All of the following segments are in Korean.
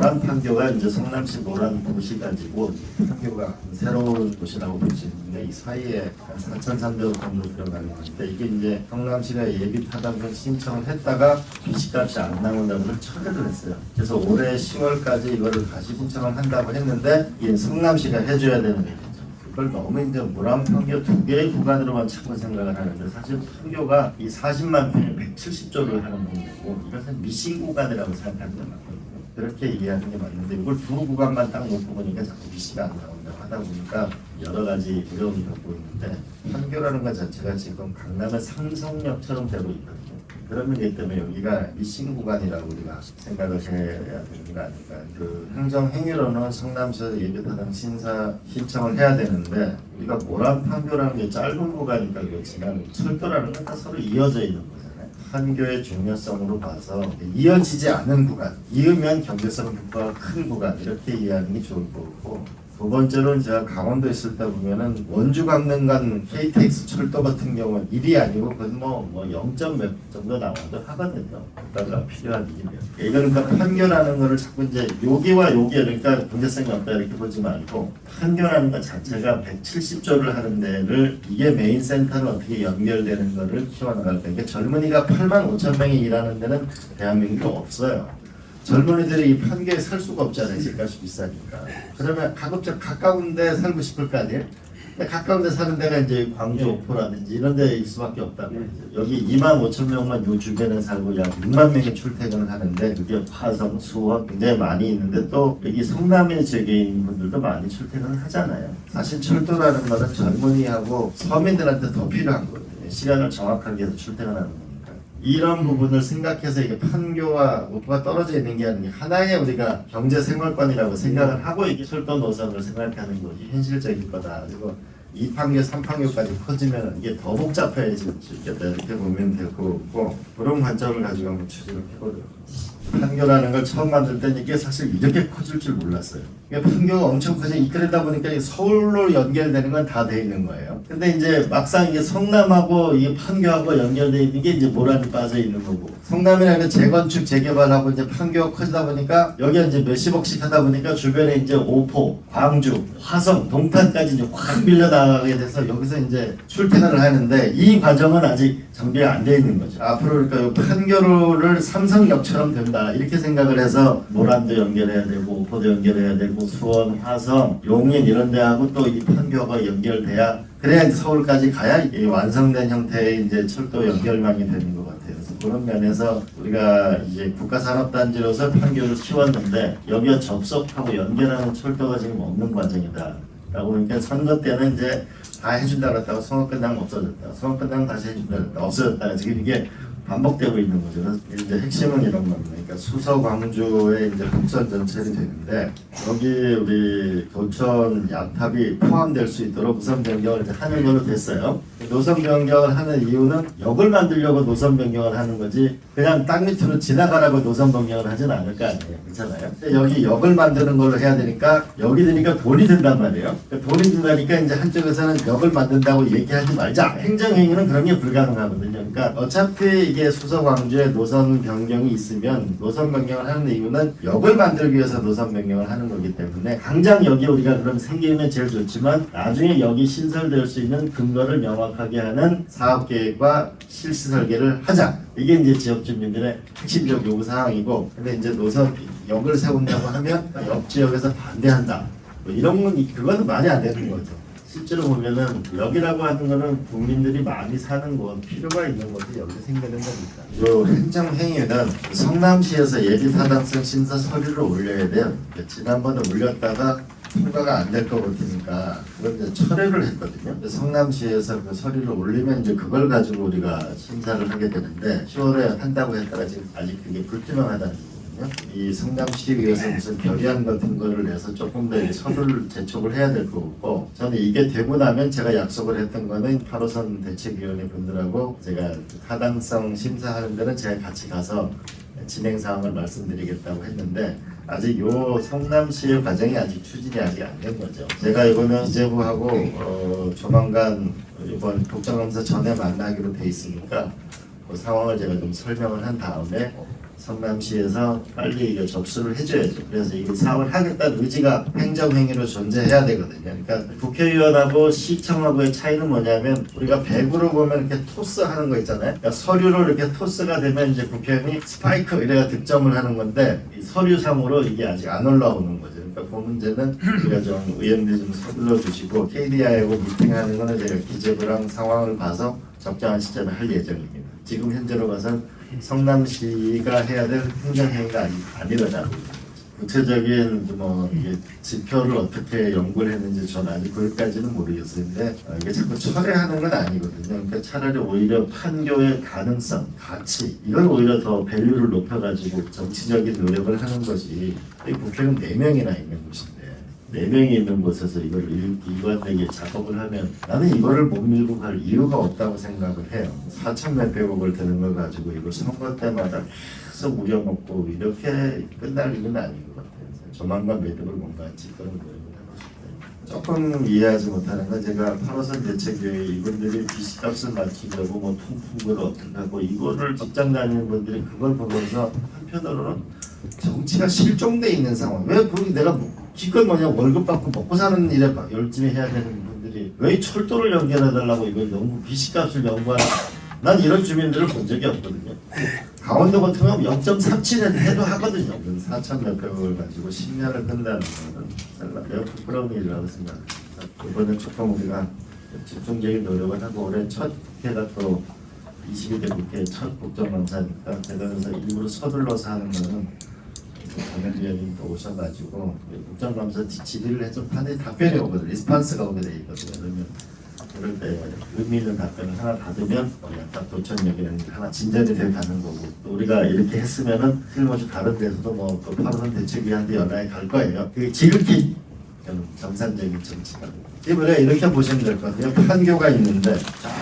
모란 판교가 이제 성남시 모란 도시 가지고 판교가 새로운 도시라고 볼 수 있는데 이 사이에 4,300억 정도 들어가는 건데 이게 이제 성남시가 예비 타당성 신청을 했다가 빚값이 안 나온다고 철회를 했어요. 그래서 올해 10월까지 이거를 다시 신청을 한다고 했는데 이게 성남시가 해줘야 되는 거죠. 그걸 너무 이제 모란 판교 두 개의 구간으로만 자꾸 생각을 하는데 사실 판교가 이 40만 평에 170조를 하는 거고 이것은 미신 구간이라고 생각하는 게 맞거든요. 그렇게 이해하는 게 맞는데 이걸 두 구간만 딱 놓고 보니까 자꾸 미시가 안 나온다고 하다 보니까 여러 가지 어려움이 겪고 있는데 판교라는 것 자체가 지금 강남의 삼성역처럼 되고 있거든요. 그런 게 때문에 여기가 미신 구간이라고 우리가 생각을 해야 되는 거 아닌가. 그 행정행위로는 성남시에서 예비타당 신청을 해야 되는데 우리가 모란 판교라는 게 짧은 구간이니까 그렇지만 철도라는 건 다 서로 이어져 있는 거잖아요. 판교의 중요성으로 봐서 이어지지 않은 구간, 이으면 경제성 효과가 큰 구간 이렇게 이해하는 게 좋을 거고 두 번째로는 제가 강원도에 있을 때 보면은 원주 강릉간 KTX 철도 같은 경우는 1이 아니고 그건 뭐 0점 몇 정도 나와도 하거든요. 국가가 필요한 일이면. 이거는 그러니까 판교라는 거를 자꾸 이제 여기와 여기 그러니까 경제성이 없다 이렇게 보지 말고 판교라는 것 자체가 170조를 하는 데를 이게 메인 센터로 어떻게 연결되는 거를 키워나갈 때 이게 젊은이가 8만 5천 명이 일하는 데는 대한민국에 없어요. 젊은이들이 이 판교에 살 수가 없잖아요. 집값이 비싸니까. 그러면 가급적 가까운 데 살고 싶을 거 아니에요? 근데 가까운 데 사는 데가 이제 광주, 오포라든지 이런 데일 수밖에 없단 말이죠. 여기 2만 5천 명만 요 주변에 살고 약 6만 명이 출퇴근을 하는데 그게 화성, 수원 굉장히 많이 있는데 또 여기 성남의 지역에 있는 분들도 많이 출퇴근을 하잖아요. 사실 철도라는 거는 젊은이하고 서민들한테 더 필요한 거거든요. 시간을 정확하게 해서 출퇴근하는 거. 이런 부분을 생각해서 이게 판교와 오포가 떨어져 있는 게 아니라 하나의 우리가 경제 생활권이라고 생각을 하고 이게 철도 노선을 생각하는 것이 현실적일 거다. 그리고 2판교, 3판교까지 커지면 이게 더 복잡해질 수 있겠다. 이렇게 보면 될 거고 그런 관점을 가지고 한번 추진을 해보도록. 판교라는 걸 처음 만들 때는 이게 사실 이렇게 커질 줄 몰랐어요. 판교가 엄청 커지고 그러다 보니까 서울로 연결되는 건 다 돼 있는 거예요. 근데 이제 막상 이게 성남하고 이 판교하고 연결돼 있는 게 이제 모란이 빠져 있는 거고 성남이라는 재건축 재개발하고 이제 판교가 커지다 보니까 여기가 이제 몇십억씩 하다 보니까 주변에 이제 오포, 광주, 화성, 동탄까지 이제 확 밀려 나가게 돼서 여기서 이제 출퇴근을 하는데 이 과정은 아직 정비가 안 돼 있는 거죠. 앞으로 그러니까 이 판교를 삼성역처럼 된다 이렇게 생각을 해서 모란도 연결해야 되고 오포도 연결해야 되고 수원, 화성, 용인 이런 데하고 또 이 판교가 연결돼야 그래야 이제 서울까지 가야 이 완성된 형태의 이제 철도 연결망이 되는 것 같아요. 그래서 그런 면에서 우리가 이제 국가산업단지로서 판교를 키웠는데 여기와 접속하고 연결하는 철도가 지금 없는 과정이다. 라고 보니까 선거 때는 이제 다 해준다 그랬다가 선거 끝나면 없어졌다. 선거 끝나면 다시 해준다 그랬다가 없어졌다. 지금 이게 반복되고 있는 거죠. 그래서 이제 핵심은 이런 겁니다. 그러니까 수서 광주의 이제 국선 전철이 되는데 여기 우리 교촌 양탑이 포함될 수 있도록 노선 변경을 이제 하는 걸로 됐어요. 노선 변경을 하는 이유는 역을 만들려고 노선 변경을 하는 거지 그냥 땅 밑으로 지나가라고 노선 변경을 하진 않을 거 아니에요. 그렇잖아요. 근데 여기 역을 만드는 걸로 해야 되니까 여기 되니까 돈이 든단 말이에요. 그러니까 돈이 든다니까 이제 한쪽에서는 역을 만든다고 얘기하지 말자. 행정행위는 그런 게 불가능하거든요. 그러니까 어차피 이게 수서 광주에 노선 변경이 있으면 노선 변경을 하는 이유는 역을 만들기 위해서 노선 변경을 하는 거기 때문에 당장 여기 우리가 그럼 생기면 제일 좋지만 나중에 여기 신설될 수 있는 근거를 명확하게 하는 사업 계획과 실시 설계를 하자. 이게 이제 지역 주민들의 핵심적 요구 사항이고 근데 이제 노선 역을 세운다고 하면 옆 지역에서 반대한다. 뭐 이런 건 그거는 말이 안 되는 거죠. 실제로 보면은 역이라고 하는 거는 국민들이 많이 사는 곳, 필요가 있는 곳이 여기 생기는 겁니다. 요 행정행위는 성남시에서 예비타당성 심사 서류를 올려야 돼요. 지난번에 올렸다가 통과가 안 될 것 같으니까 그걸 이제 철회를 했거든요. 성남시에서 그 서류를 올리면 이제 그걸 가지고 우리가 심사를 하게 되는데 10월에 한다고 했다가 지금 아직 그게 불투명하다는 거거든요. 이 성남시의회에서 무슨 결의안 같은 거를 내서 조금 더 서류를 제촉을 해야 될 거고 저는 이게 되고 나면 제가 약속을 했던 거는 8호선 대책위원회 분들하고 제가 타당성 심사하는 데는 제가 같이 가서 진행 사항을 말씀드리겠다고 했는데 아직 요 성남시의 과정이 아직 추진이 아직 안 된 거죠. 제가 이거는 기재부하고 조만간 이번 국정감사 전에 만나기로 돼 있으니까 그 상황을 제가 좀 설명을 한 다음에 성남시에서 빨리 이게 접수를 해줘야죠. 그래서 이게 사업을 하겠다는 의지가 행정행위로 존재해야 되거든요. 그러니까 국회의원하고 시청하고의 차이는 뭐냐면 우리가 배구로 보면 이렇게 토스하는 거 있잖아요. 그러니까 서류로 이렇게 토스가 되면 이제 국회의원이 스파이크 이래가 득점을 하는 건데 이 서류상으로 이게 아직 안 올라오는 거죠. 그러니까 그 문제는 우리가 좀 의원들이 좀 서둘러 주시고 KDI하고 미팅하는 거는 제가 기재부랑 상황을 봐서 적정한 시점에 할 예정입니다. 지금 현재로 봐선 성남시가 해야 될 행정행위가 아니더라고요. 구체적인 뭐 이게 지표를 어떻게 연구를 했는지 저는 아직 거기까지는 모르겠어요. 근데 이게 자꾸 철회하는 건 아니거든요. 그러니까 차라리 오히려 판교의 가능성, 가치 이걸 오히려 더 밸류를 높여가지고 정치적인 노력을 하는 것이 국회는 4명이나 있는 곳인데 4명이 있는 곳에서 이걸 일관되게 작업을 하면 나는 이거를 못 밀고 갈 이유가 없다고 생각을 해요. 4천 몇백억을 드는 걸 가지고 이거 선거 때마다 계속 우려먹고 이렇게 끝날 일은 아닌 것 같아요. 조만간 매듭을 뭔가 짓거는 노력을 하고 싶어요. 조금 이해하지 못하는 건 제가 8호선 대책회의 이분들이 빚값을 맞추려고 뭐 통풍구를 어떻게 하고 이거를 직장 다니는 분들이 그걸 보면서 한편으로는 정치가 실종돼 있는 상황. 왜 거기 내가 기껏 뭐냐 월급 받고 먹고 사는 일에 열심히 해야 되는 분들이 왜 이 철도를 연결해달라고 이걸 너무 빚값을 연구하는 난 이런 주민들을 본 적이 없거든요. 강원도 같은 경우는 0.37에 해도 하거든요. 4천 몇백억을 가지고 10년을 끈다는 거는 매우 부끄러운 일이라고 생각합니다. 이번에 조금 우리가 집중적인 노력을 하고 올해 첫 회가 또 22대 국회 첫 국정감사니까 대단해서 일부러 서둘러서 하는 거는 장관위원님도 오셔가지고 국정감사 질의를 해서 판에 답변이 오거든요. 리스판스가 오게 돼 있거든요. 그러면 그럴 때 의미 있는 답변을 하나 받으면 약간 도천역이라는 게 하나 진전이 돼 가는 거고 또 우리가 이렇게 했으면은 틀림없이 다른 데서도 뭐또 8호선 대책위한테 연락이 갈 거예요. 그게 지극히 정상적인 정치가. 이번에 이렇게 보시면 될 것 같아요. 판교가 있는데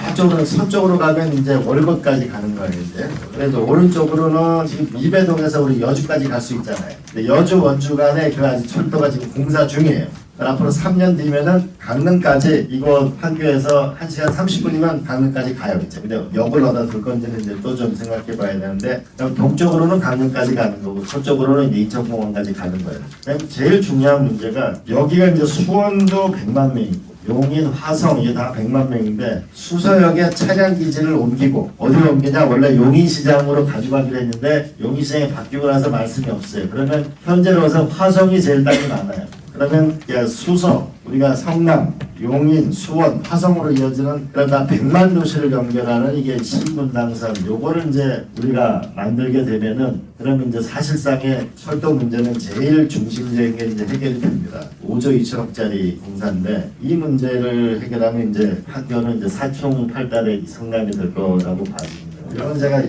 저쪽으로 서쪽으로 가면 이제 월곶까지 가는 거예요. 이제 그래서 오른쪽으로는 지금 이배동에서 우리 여주까지 갈 수 있잖아요. 근데 여주 원주 간에 그 아직 철도가 지금 공사 중이에요. 앞으로 3년 뒤면은 강릉까지 이곳 판교에서 1시간 30분이면 강릉까지 가요. 이제 근데 역을 얻어 둘 건지는 이제 또 좀 생각해 봐야 되는데 동쪽으로는 강릉까지 가는 거고 서쪽으로는 인천공항까지 가는 거예요. 제일 중요한 문제가 여기가 이제 수원도 100만 명이고 용인, 화성 이게 다 100만 명인데 수서역에 차량 기지를 옮기고 어디로 옮기냐 원래 용인시장으로 가져가기로 했는데 용인시장이 바뀌고 나서 말씀이 없어요. 그러면 현재로서 화성이 제일 땅이 많아요. 그러면 수서, 우리가 성남, 용인, 수원, 화성으로 이어지는 그러다 100만 도시를 연결하는 이게 신분당선 요거를 이제 우리가 만들게 되면은 그러면 이제 사실상의 철도 문제는 제일 중심적인 게 이제 해결이 됩니다. 5조 2천억짜리 공사인데 이 문제를 해결하면 이제 판교는 이제 사총팔달의 성남이 될 거라고 봐집니다. 이건 제가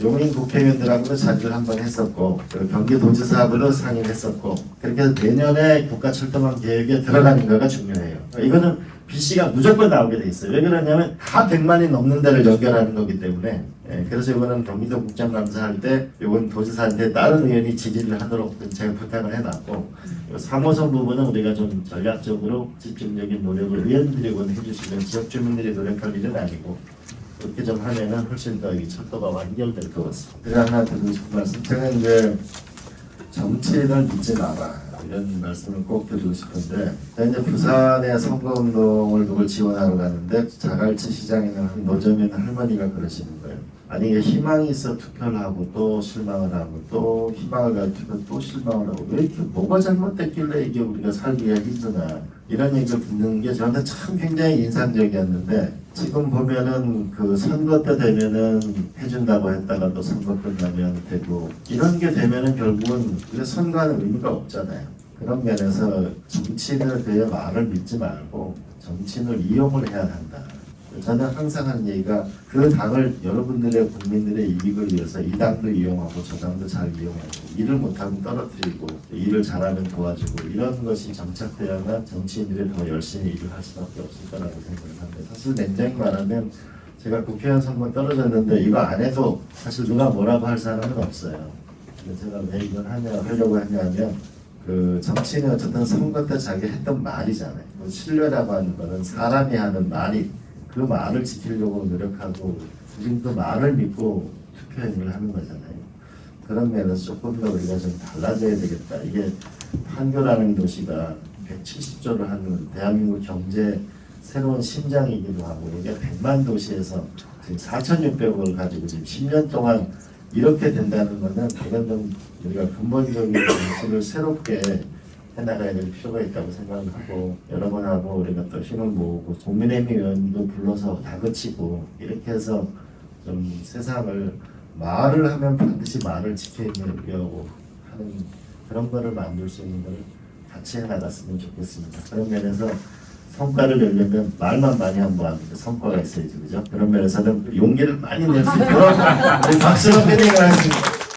용인 국회의원들하고도 자주를 한번 했었고 경기도지사하고도 상의를 했었고 그렇게 해서 내년에 국가철도망 계획에 들어가는 거가 중요해요. 이거는 BC가 무조건 나오게 돼 있어요. 왜 그러냐면 다 100만이 넘는 데를 연결하는 거기 때문에 그래서 이거는 경기도 국정감사할 때 이건 도지사한테 다른 의원이 질의를 하도록 제가 부탁을 해놨고 3호선 부분은 우리가 좀 전략적으로 집중적인 노력을 의원들이 해주시면 지역 주민들이 노력할 일은 아니고 그렇게 좀 하면은 훨씬 더 이 철도가 완결될 것 같습니다. 그래 하나 드리고 싶은 말씀. 제가 이제 정치를 믿지 마라 이런 말씀을 꼭 드리고 싶은데 제가 이제 부산에 선거운동을 누굴 지원하러 가는데 자갈치 시장에 있는 노점에 있는 할머니가 그러시는 거예요. 아니 이게 희망이 있어 투표를 하고 또 실망을 하고 또 희망을 가지고 또 실망을 하고 왜 이렇게 뭐가 잘못됐길래 이게 우리가 살기가 힘드나 이런 얘기를 듣는 게 저한테 참 굉장히 인상적이었는데 지금 보면은 그 선거 때 되면은 해준다고 했다가 또 선거 끝나면 되고 이런 게 되면은 결국은 우리가 선거하는 의미가 없잖아요. 그런 면에서 정치인을 그의 말을 믿지 말고 정치인을 이용을 해야 한다. 저는 항상 하는 얘기가 그 당을 여러분들의 국민들의 이익을 위해서 이 당도 이용하고 저 당도 잘 이용하고 일을 못하면 떨어뜨리고 일을 잘하면 도와주고 이런 것이 정착되어야만 정치인들이 더 열심히 일을 할 수밖에 없을 거라고 생각을 합니다. 사실 냉정히 말하면 제가 국회의원 선거 떨어졌는데 이거 안 해도 사실 누가 뭐라고 할 사람은 없어요. 제가 왜 이걸 하려고 하냐면 그 정치인은 어쨌든 선거 때 자기 했던 말이잖아요. 뭐 신뢰라고 하는 거는 사람이 하는 말이 그 말을 지키려고 노력하고 지금 그 말을 믿고 투표행위를 하는 거잖아요. 그런 면에서 조금 더 우리가 좀 달라져야 되겠다. 이게 판교라는 도시가 170조를 하는 대한민국 경제 새로운 심장이기도 하고, 이게 100만 도시에서 지금 4,600억을 가지고 지금 10년 동안 이렇게 된다는 것은 이건 좀 우리가 근본적인 정책을 새롭게 해나가야 될 필요가 있다고 생각을 하고, 여러분하고 우리가 또 힘을 모으고 국민의힘 의원도 불러서 다그치고 이렇게 해서 좀 세상을 말을 하면 반드시 말을 지키려고 하는 그런 거를 만들 수 있는 걸 같이 해나갔으면 좋겠습니다. 그런 면에서 성과를 내려면 말만 많이 하면 뭐합니까? 성과가 있어야지, 그죠? 그런 면에서는 용기를 많이 낼 수 있도록 우리 박수로 패딩을 하겠습니다.